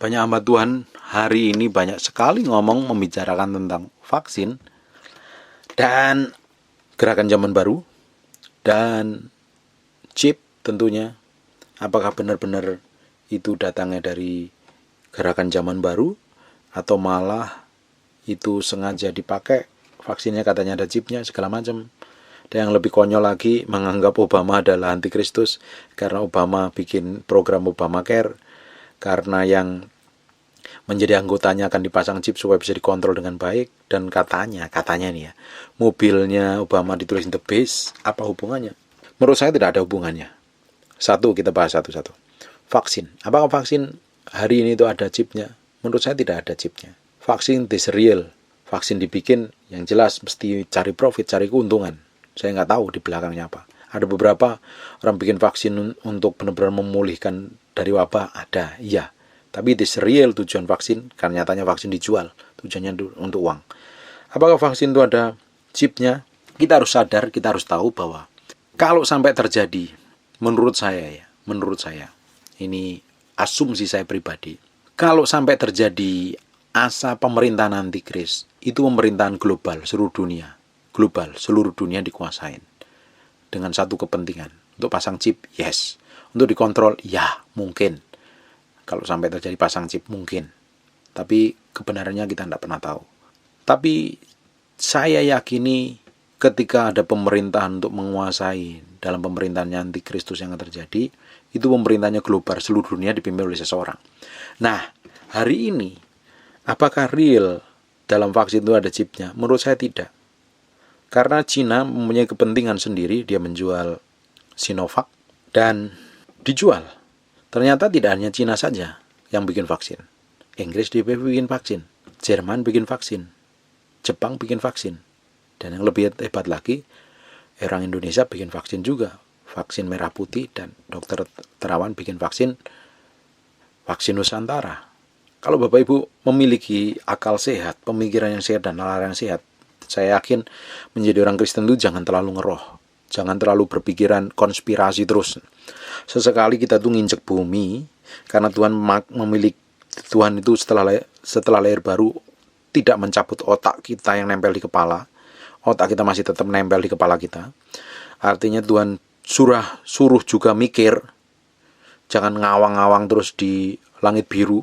Banyak hamba Tuhan hari ini banyak sekali ngomong membicarakan tentang vaksin dan gerakan zaman baru dan chip tentunya. Apakah benar-benar itu datangnya dari gerakan zaman baru atau malah itu sengaja dipakai vaksinnya, katanya ada chipnya segala macam. Dan yang lebih konyol lagi, menganggap Obama adalah antikristus karena Obama bikin program Obamacare, karena yang menjadi anggotanya akan dipasang chip supaya bisa dikontrol dengan baik. Dan katanya nih ya, mobilnya Obama ditulis the base. Apa hubungannya? Menurut saya tidak ada hubungannya. Satu, kita bahas satu-satu. Vaksin, apakah vaksin hari ini itu ada chipnya? Menurut saya tidak ada chipnya. Vaksin is real. Vaksin dibikin yang jelas mesti cari profit, cari keuntungan. Saya nggak tahu di belakangnya apa. Ada beberapa orang bikin vaksin untuk benar-benar memulihkan dari wabah, ada, iya. Tapi it is real tujuan vaksin, karena nyatanya vaksin dijual, tujuannya untuk uang. Apakah vaksin itu ada chipnya? Kita harus sadar, kita harus tahu bahwa kalau sampai terjadi, menurut saya, ini asumsi saya pribadi, kalau sampai terjadi asa pemerintahan antikris, itu pemerintahan global, seluruh dunia dikuasain dengan satu kepentingan, untuk pasang chip, yes. Untuk dikontrol, ya, mungkin. Kalau sampai terjadi pasang chip, mungkin. Tapi kebenarannya kita tidak pernah tahu. Tapi saya yakini ketika ada pemerintahan untuk menguasai, dalam pemerintahannya antikristus yang terjadi, itu pemerintahnya global, seluruh dunia dipimpin oleh seseorang. Nah, hari ini, apakah real dalam vaksin itu ada chipnya? Menurut saya tidak. Karena Cina mempunyai kepentingan sendiri, dia menjual Sinovac dan dijual. Ternyata tidak hanya Cina saja yang bikin vaksin. Inggris dia bikin vaksin, Jerman bikin vaksin, Jepang bikin vaksin. Dan yang lebih hebat lagi, orang Indonesia bikin vaksin juga, vaksin merah putih, dan dokter Terawan bikin vaksin Nusantara. Kalau Bapak Ibu memiliki akal sehat, pemikiran yang sehat dan nalar yang sehat, saya yakin menjadi orang Kristen itu jangan terlalu ngeroh, jangan terlalu berpikiran konspirasi terus. Sesekali kita tuh nginjek bumi, karena Tuhan memiliki, Tuhan itu setelah lahir baru tidak mencabut otak kita yang nempel di kepala. Otak kita masih tetap nempel di kepala kita. Artinya Tuhan suruh juga mikir. Jangan ngawang-ngawang terus di langit biru,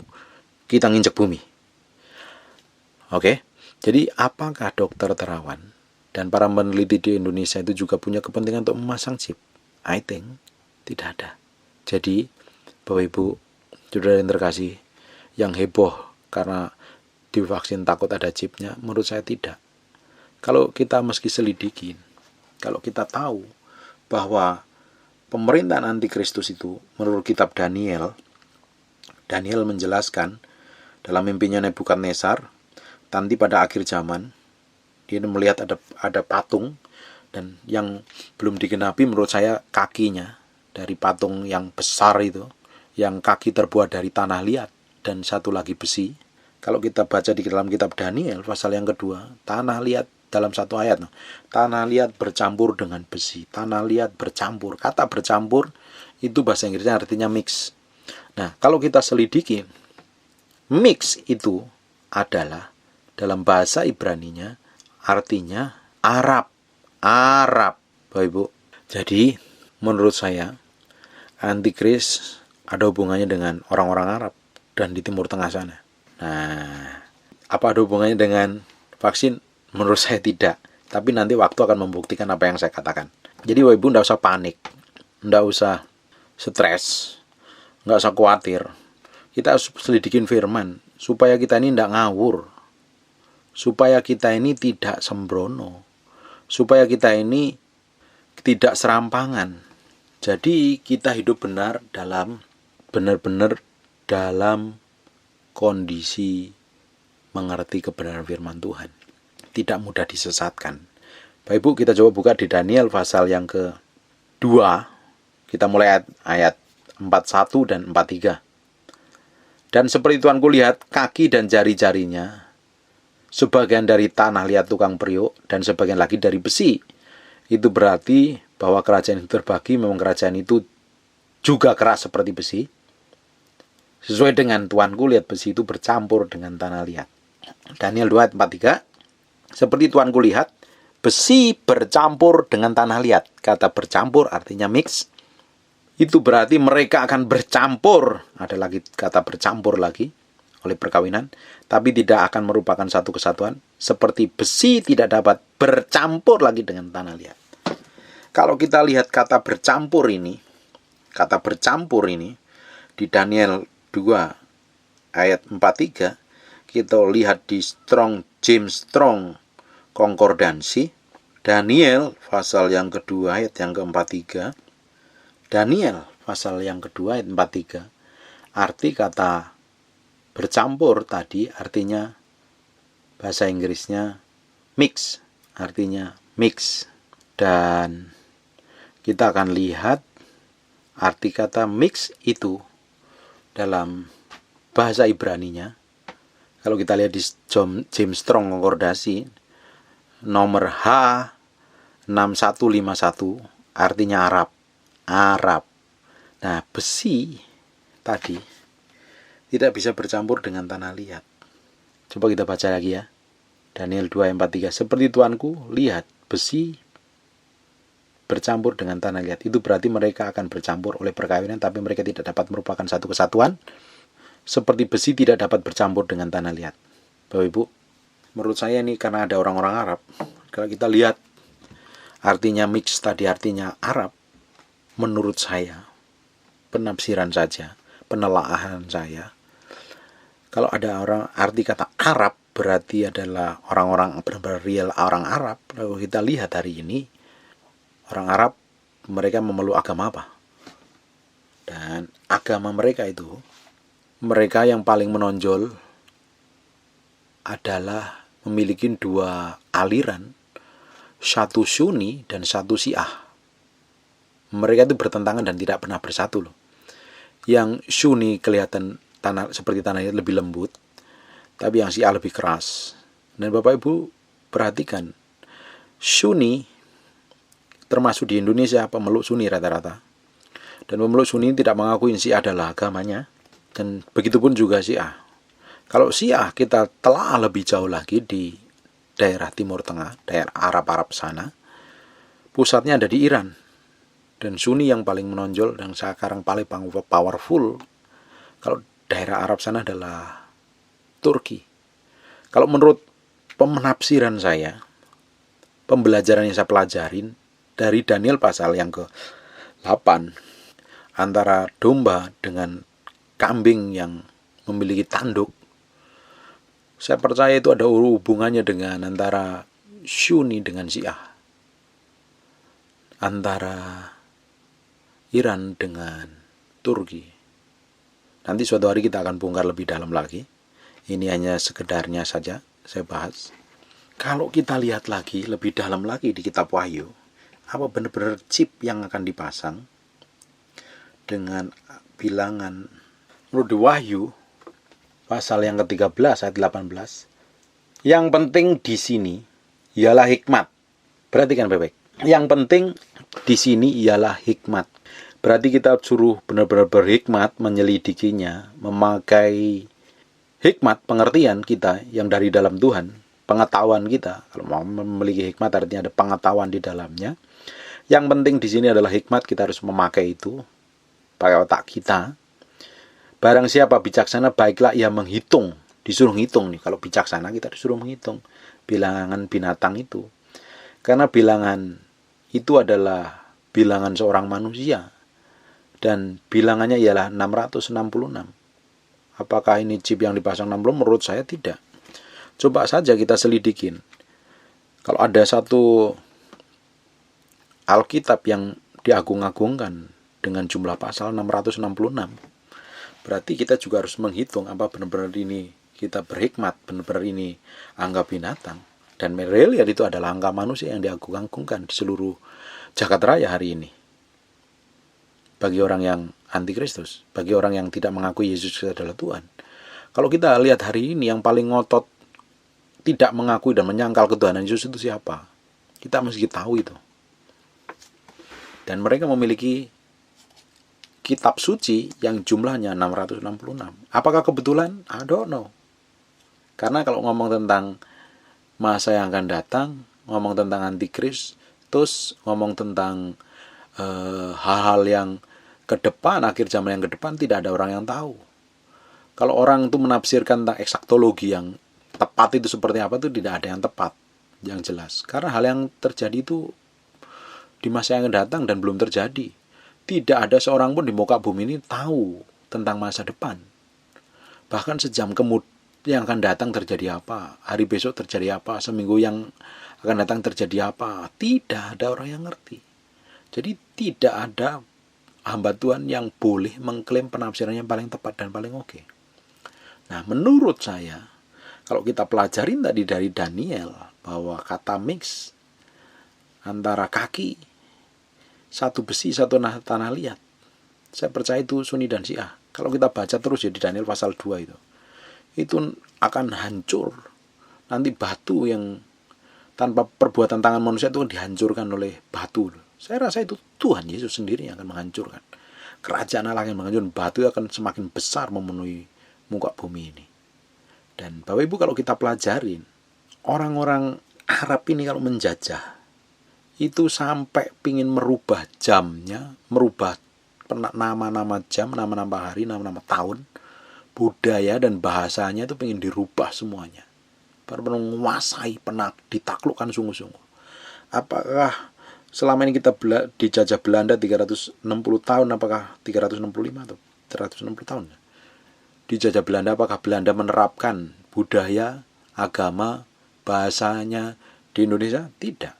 kita nginjek bumi. Oke? Jadi apakah dokter Terawan dan para peneliti di Indonesia itu juga punya kepentingan untuk memasang chip? I think tidak ada. Jadi Bapak Ibu, saudara yang terkasih, yang heboh karena divaksin takut ada chipnya, menurut saya tidak. Kalau kita meski selidikin, kalau kita tahu bahwa pemerintahan antikristus itu, menurut kitab Daniel menjelaskan dalam mimpinya Nebukadnezar, nanti pada akhir zaman dia melihat ada patung, dan yang belum digenapi menurut saya kakinya dari patung yang besar itu, yang kaki terbuat dari tanah liat dan satu lagi besi. Kalau kita baca di dalam kitab Daniel pasal yang kedua, tanah liat dalam satu ayat, tanah liat bercampur dengan besi, tanah liat bercampur. Kata bercampur itu bahasa Inggrisnya artinya mix. Nah, kalau kita selidiki, mix itu adalah dalam bahasa Ibraninya artinya Arab, Bapak Ibu. Jadi menurut saya antikris ada hubungannya dengan orang-orang Arab dan di Timur Tengah sana. Nah, apa ada hubungannya dengan vaksin? Menurut saya tidak. Tapi nanti waktu akan membuktikan apa yang saya katakan. Jadi Bapak Ibu tidak usah panik, tidak usah stres, tidak usah khawatir. Kita harus selidikin firman supaya kita ini tidak ngawur, supaya kita ini tidak sembrono, supaya kita ini tidak serampangan. Jadi kita hidup benar-benar dalam kondisi mengerti kebenaran firman Tuhan, tidak mudah disesatkan. Bapak Ibu, kita coba buka di Daniel pasal yang kedua. Kita mulai ayat 41 dan 43. Dan seperti Tuhan kulihat kaki dan jari-jarinya, sebagian dari tanah liat tukang periuk, dan sebagian lagi dari besi. Itu berarti bahwa kerajaan itu terbagi, memang kerajaan itu juga keras seperti besi. Sesuai dengan tuanku, lihat besi itu bercampur dengan tanah liat. Daniel 2 ayat 43. Seperti tuanku lihat, besi bercampur dengan tanah liat. Kata bercampur artinya mix. Itu berarti mereka akan bercampur. Ada lagi kata bercampur lagi oleh perkawinan. Tapi tidak akan merupakan satu kesatuan. Seperti besi tidak dapat bercampur lagi dengan tanah liat. Kalau kita lihat kata bercampur ini di Daniel 2 ayat 43, kita lihat di James Strong Konkordansi, Daniel pasal yang kedua ayat yang ke-43. Daniel pasal yang kedua ayat 43. Arti kata bercampur tadi artinya bahasa Inggrisnya mix, artinya mix. Dan kita akan lihat arti kata mix itu dalam bahasa Ibraninya. Kalau kita lihat di James Strong Konkordasi nomor H6151, artinya Arab. Nah, besi tadi tidak bisa bercampur dengan tanah liat. Coba kita baca lagi ya. Daniel 2 ayat 43. Seperti tuanku lihat, besi bercampur dengan tanah liat. Itu berarti mereka akan bercampur oleh perkawinan, tapi mereka tidak dapat merupakan satu kesatuan. Seperti besi tidak dapat bercampur dengan tanah liat. Bapak Ibu, menurut saya ini karena ada orang-orang Arab. Kalau kita lihat artinya mix tadi artinya Arab, menurut saya, penafsiran saja, penelaahan saya, kalau ada orang arti kata Arab berarti adalah orang-orang benar-benar real orang Arab. Lalu kita lihat hari ini orang Arab, mereka memeluk agama apa? Dan agama mereka itu, mereka yang paling menonjol adalah memiliki dua aliran, satu Sunni dan satu Syiah. Mereka itu bertentangan dan tidak pernah bersatu loh. Yang Sunni kelihatan seperti tanahnya lebih lembut, tapi yang Syiah lebih keras. Dan Bapak Ibu perhatikan, Sunni termasuk di Indonesia pemeluk Sunni rata-rata. Dan pemeluk Sunni tidak mengakui Syiah adalah agamanya. Dan begitupun juga Syiah. Kalau Syiah kita telah lebih jauh lagi di daerah Timur Tengah, daerah Arab-Arab sana. Pusatnya ada di Iran. Dan Sunni yang paling menonjol dan sekarang paling powerful kalau daerah Arab sana adalah Turki. Kalau menurut penafsiran saya, pembelajaran yang saya pelajarin dari Daniel pasal yang ke-8, antara domba dengan kambing yang memiliki tanduk, saya percaya itu ada hubungannya dengan antara Sunni dengan Syiah, antara Iran dengan Turki. Nanti suatu hari kita akan bongkar lebih dalam lagi. Ini hanya sekedarnya saja saya bahas. Kalau kita lihat lagi lebih dalam lagi di kitab Wahyu, apa benar-benar chip yang akan dipasang dengan bilangan menurut di Wahyu pasal yang ke-13 ayat 18. Yang penting di sini ialah hikmat. Perhatikan baik-baik. Yang penting di sini ialah hikmat. Berarti kita suruh benar-benar berhikmat, menyelidikinya, memakai hikmat, pengertian kita yang dari dalam Tuhan, pengetahuan kita. Kalau mau memiliki hikmat artinya ada pengetahuan di dalamnya. Yang penting di sini adalah hikmat, kita harus memakai itu, pakai otak kita. Barang siapa bijaksana, baiklah ia menghitung. Disuruh ngitung nih, kalau bijaksana kita disuruh menghitung bilangan binatang itu. Karena bilangan itu adalah bilangan seorang manusia. Dan bilangannya ialah 666. Apakah ini chip yang dipasang 60? Menurut saya tidak. Coba saja kita selidikin. Kalau ada satu Alkitab yang diagung-agungkan dengan jumlah pasal 666, berarti kita juga harus menghitung apa benar-benar ini kita berhikmat, benar-benar ini angka binatang. Dan real itu adalah angka manusia yang diagung-agungkan di seluruh jagat raya hari ini. Bagi orang yang antikristus, bagi orang yang tidak mengakui Yesus adalah Tuhan. Kalau kita lihat hari ini yang paling ngotot tidak mengakui dan menyangkal ketuhanan Yesus itu siapa? Kita mesti tahu itu. Dan mereka memiliki kitab suci yang jumlahnya 666. Apakah kebetulan? I don't know. Karena kalau ngomong tentang masa yang akan datang, ngomong tentang antikristus, ngomong tentang hal-hal yang ke depan, akhir zaman yang ke depan, tidak ada orang yang tahu. Kalau orang itu menafsirkan tentang eksaktologi yang tepat itu seperti apa, itu tidak ada yang tepat, yang jelas. Karena hal yang terjadi itu di masa yang akan datang dan belum terjadi. Tidak ada seorang pun di muka bumi ini tahu tentang masa depan. Bahkan sejam kemudian yang akan datang terjadi apa, hari besok terjadi apa, seminggu yang akan datang terjadi apa, tidak ada orang yang ngerti. Jadi tidak ada hamba Tuhan yang boleh mengklaim penafsirannya paling tepat dan paling oke. Nah, menurut saya, kalau kita pelajarin tadi dari Daniel, bahwa kata mix antara kaki, satu besi, satu tanah liat, saya percaya itu Sunni dan Syiah. Kalau kita baca terus ya di Daniel pasal 2 itu akan hancur. Nanti batu yang tanpa perbuatan tangan manusia itu dihancurkan oleh batu. Saya rasa itu Tuhan Yesus sendiri yang akan menghancurkan. Kerajaan Allah yang menghancurkan, batu akan semakin besar memenuhi muka bumi ini. Dan Bapak Ibu, kalau kita pelajarin, orang-orang Arab ini kalau menjajah, itu sampai pingin merubah jamnya, merubah nama-nama jam, nama-nama hari, nama-nama tahun, budaya dan bahasanya itu pingin dirubah semuanya. Benar-benar menguasai, ditaklukkan sungguh-sungguh. Apakah selama ini kita dijajah Belanda 360 tahun, apakah 365 atau 360 tahun? Dijajah Belanda, apakah Belanda menerapkan budaya, agama, bahasanya di Indonesia? Tidak.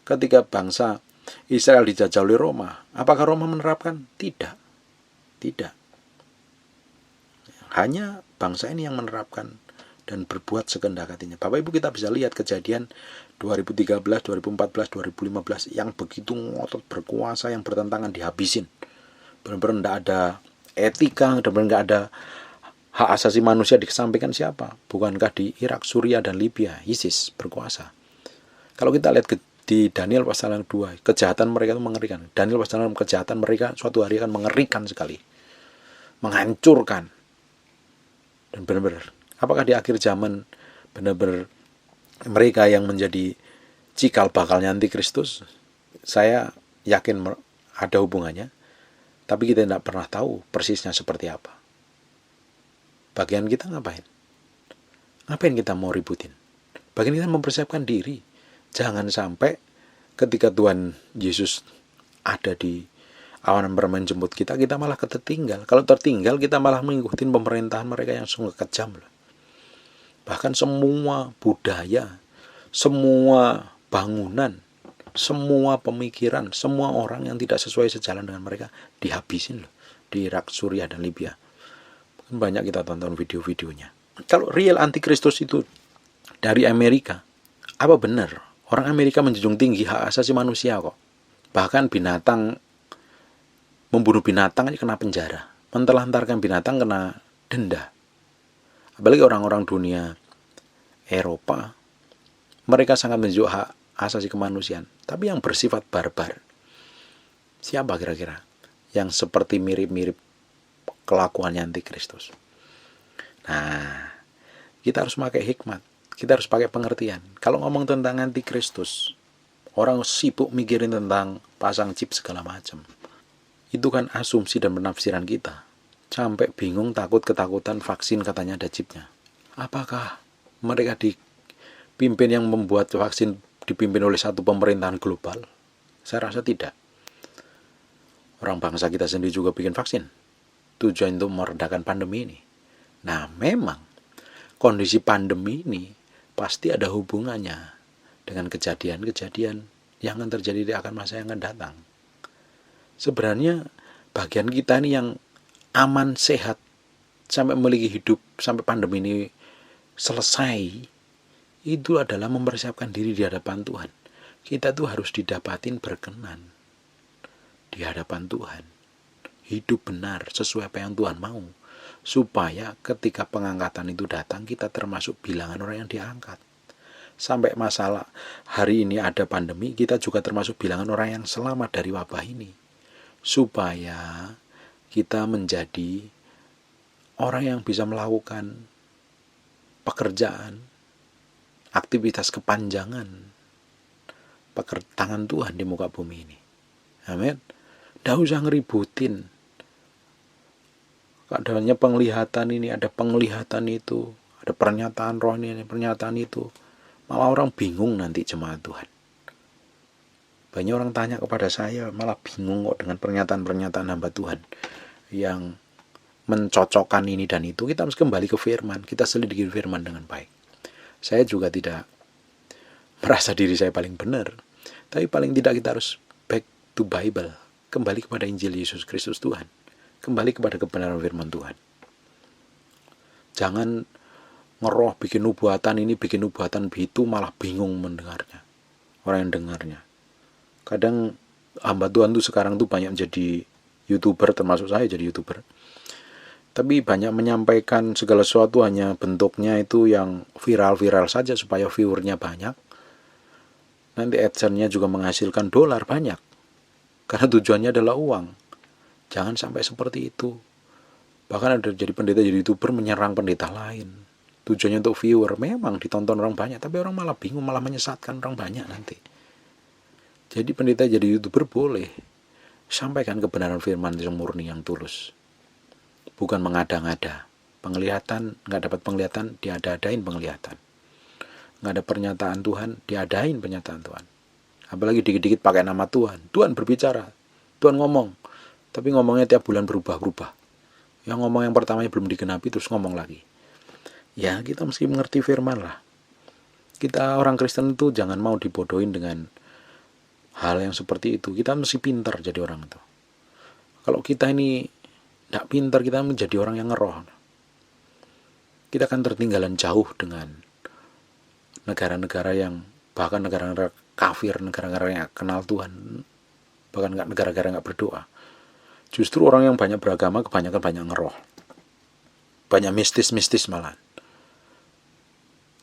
Ketika bangsa Israel dijajah oleh Roma, apakah Roma menerapkan? Tidak. Tidak. Hanya bangsa ini yang menerapkan dan berbuat sekehendak hatinya. Bapak Ibu, kita bisa lihat kejadian 2013, 2014, 2015 yang begitu ngotot berkuasa, yang bertentangan dihabisin. Benar-benar tidak ada etika, benar-benar tidak ada hak asasi manusia dikesampingkan siapa? Bukankah di Irak, Suriah, dan Libya ISIS berkuasa? Kalau kita lihat di Daniel pasal 2, kejahatan mereka itu mengerikan. Daniel pasal 6, kejahatan mereka suatu hari akan mengerikan sekali, menghancurkan. Dan benar-benar, apakah di akhir zaman benar-benar mereka yang menjadi cikal bakalnya antikristus? Saya yakin ada hubungannya, tapi kita tidak pernah tahu persisnya seperti apa. Bagian kita ngapain? Ngapain kita mau ributin? Bagian kita mempersiapkan diri. Jangan sampai ketika Tuhan Yesus ada di awan bermain jemput kita malah ketertinggal. Kalau tertinggal, kita malah mengikuti pemerintahan mereka yang sungguh kejam. Bahkan semua budaya, semua bangunan, semua pemikiran, semua orang yang tidak sesuai sejalan dengan mereka dihabisin loh di Irak, Suriah, dan Libya. Banyak kita tonton video-videonya. Kalau real antikristus itu dari Amerika, apa benar orang Amerika menjunjung tinggi hak asasi manusia kok? Bahkan binatang, membunuh binatang aja kena penjara, mentelantarkan binatang kena denda. Apalagi orang-orang dunia Eropa, mereka sangat menunjuk hak asasi kemanusiaan, tapi yang bersifat barbar. Siapa kira-kira yang seperti mirip-mirip kelakuannya antikristus? Nah, kita harus pakai hikmat, kita harus pakai pengertian. Kalau ngomong tentang antikristus, orang sibuk mikirin tentang pasang chip segala macam. Itu kan asumsi dan penafsiran kita. Sampai bingung, ketakutan vaksin katanya ada chipnya. Apakah mereka dipimpin, yang membuat vaksin dipimpin oleh satu pemerintahan global? Saya rasa tidak. Orang bangsa kita sendiri juga bikin vaksin, tujuan untuk meredakan pandemi ini. Nah, memang kondisi pandemi ini pasti ada hubungannya dengan kejadian-kejadian yang akan terjadi di akan masa yang akan datang. Sebenarnya bagian kita ini yang aman, sehat, sampai memiliki hidup sampai pandemi ini selesai, itu adalah mempersiapkan diri di hadapan Tuhan. Kita tuh harus didapatin berkenan di hadapan Tuhan, hidup benar sesuai apa yang Tuhan mau, supaya ketika pengangkatan itu datang, kita termasuk bilangan orang yang diangkat. Sampai masalah hari ini ada pandemi, kita juga termasuk bilangan orang yang selamat dari wabah ini, supaya kita menjadi orang yang bisa melakukan pekerjaan, aktivitas kepanjangan tangan Tuhan di muka bumi ini. Amin. Nggak usah ngeributin. Adanya penglihatan ini, ada penglihatan itu, ada pernyataan roh ini, pernyataan itu. Malah orang bingung nanti jemaat Tuhan. Banyak orang tanya kepada saya, malah bingung kok dengan pernyataan-pernyataan hamba Tuhan yang mencocokkan ini dan itu. Kita harus kembali ke firman, kita selidiki firman dengan baik. Saya juga tidak merasa diri saya paling benar, tapi paling tidak kita harus back to Bible, kembali kepada Injil Yesus Kristus Tuhan, kembali kepada kebenaran firman Tuhan. Jangan ngeroh bikin nubuatan ini, bikin nubuatan itu, malah bingung mendengarnya, orang yang dengarnya. Kadang hamba Tuhan tuh sekarang tuh banyak jadi YouTuber, termasuk saya jadi YouTuber. Tapi banyak menyampaikan segala sesuatu hanya bentuknya itu yang viral-viral saja supaya viewernya banyak. Nanti AdSense-nya juga menghasilkan dolar banyak. Karena tujuannya adalah uang. Jangan sampai seperti itu. Bahkan ada jadi pendeta, jadi YouTuber menyerang pendeta lain. Tujuannya untuk viewer. Memang ditonton orang banyak, tapi orang malah bingung, malah menyesatkan orang banyak nanti. Jadi pendeta jadi YouTuber boleh. Sampaikan kebenaran firman yang murni, yang tulus. Bukan mengada-ngada. Penglihatan, nggak dapat penglihatan, diada-adain penglihatan. Nggak ada pernyataan Tuhan, diadain pernyataan Tuhan. Apalagi dikit-dikit pakai nama Tuhan. Tuhan berbicara, Tuhan ngomong. Tapi ngomongnya tiap bulan berubah-ubah. Yang ngomong yang pertamanya belum digenapi, terus ngomong lagi. Ya, kita mesti mengerti firman lah. Kita orang Kristen itu jangan mau dibodohin dengan hal yang seperti itu. Kita mesti pintar jadi orang itu. Kalau kita ini tidak pintar, kita menjadi orang yang ngeroh. Kita akan tertinggalan jauh dengan negara-negara yang, bahkan negara-negara kafir, negara-negara yang kenal Tuhan, bahkan negara-negara nggak berdoa. Justru orang yang banyak beragama kebanyakan banyak ngeroh, banyak mistis-mistis malah.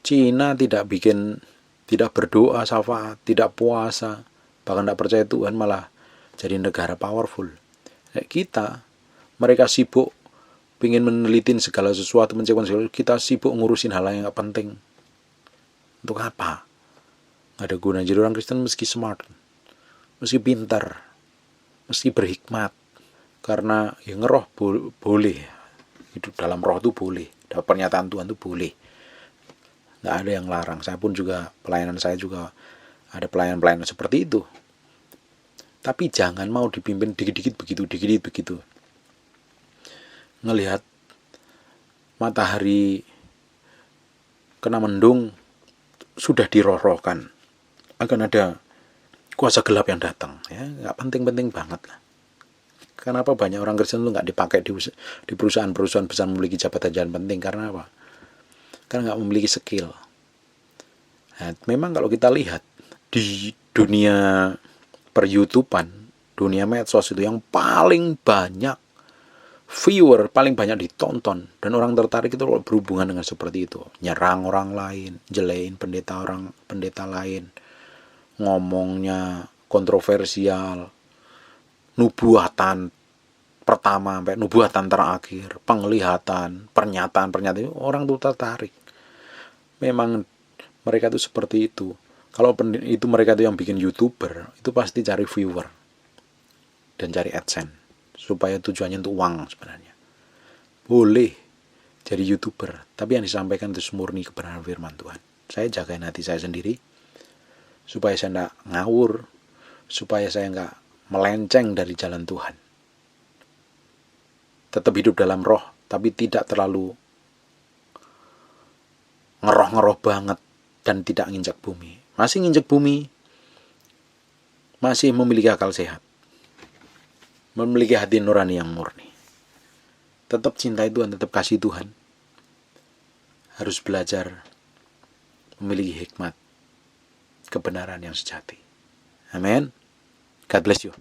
Cina tidak berdoa syafaat, tidak puasa, bahkan tidak percaya Tuhan, malah jadi negara powerful. Kayak kita, mereka sibuk ingin meneliti segala sesuatu, menciptakan segala, kita sibuk ngurusin hal yang nggak penting. Untuk apa? Nggak ada guna. Jadi orang Kristen mesti smart, mesti pintar, mesti berhikmat. Karena ya ngeroh boleh, hidup dalam roh itu boleh, dapat pernyataan Tuhan itu boleh, nggak ada yang larang. Saya pun juga, pelayanan saya juga ada pelayanan seperti itu. Tapi jangan mau dipimpin dikit-dikit begitu. Ngelihat matahari kena mendung, sudah diroh-rohkan akan ada kuasa gelap yang datang. Ya, nggak penting-penting banget lah. Kenapa banyak orang Kristen itu nggak dipakai di perusahaan-perusahaan besar memiliki jabatan penting? Karena apa? Karena nggak memiliki skill. Nah, memang kalau kita lihat di dunia per-YouTubean, dunia medsos itu yang paling banyak viewer, paling banyak ditonton, dan orang tertarik itu berhubungan dengan seperti itu. Nyerang orang lain, jelein pendeta lain, ngomongnya kontroversial, nubuatan pertama sampai nubuatan terakhir, penglihatan, pernyataan orang tuh tertarik. Memang mereka tuh seperti itu. Kalau itu mereka tuh yang bikin YouTuber, itu pasti cari viewer dan cari AdSense supaya tujuannya untuk uang sebenarnya. Boleh jadi YouTuber, tapi yang disampaikan itu murni kebenaran firman Tuhan. Saya jagain hati saya sendiri supaya saya tidak ngawur, supaya saya nggak melenceng dari jalan Tuhan. Tetap hidup dalam roh, tapi tidak terlalu ngeroh-ngeroh banget dan tidak nginjak bumi. Masih nginjak bumi, masih memiliki akal sehat, memiliki hati nurani yang murni. Tetap cintai Tuhan, tetap kasih Tuhan. Harus belajar memiliki hikmat, kebenaran yang sejati. Amin. God bless you.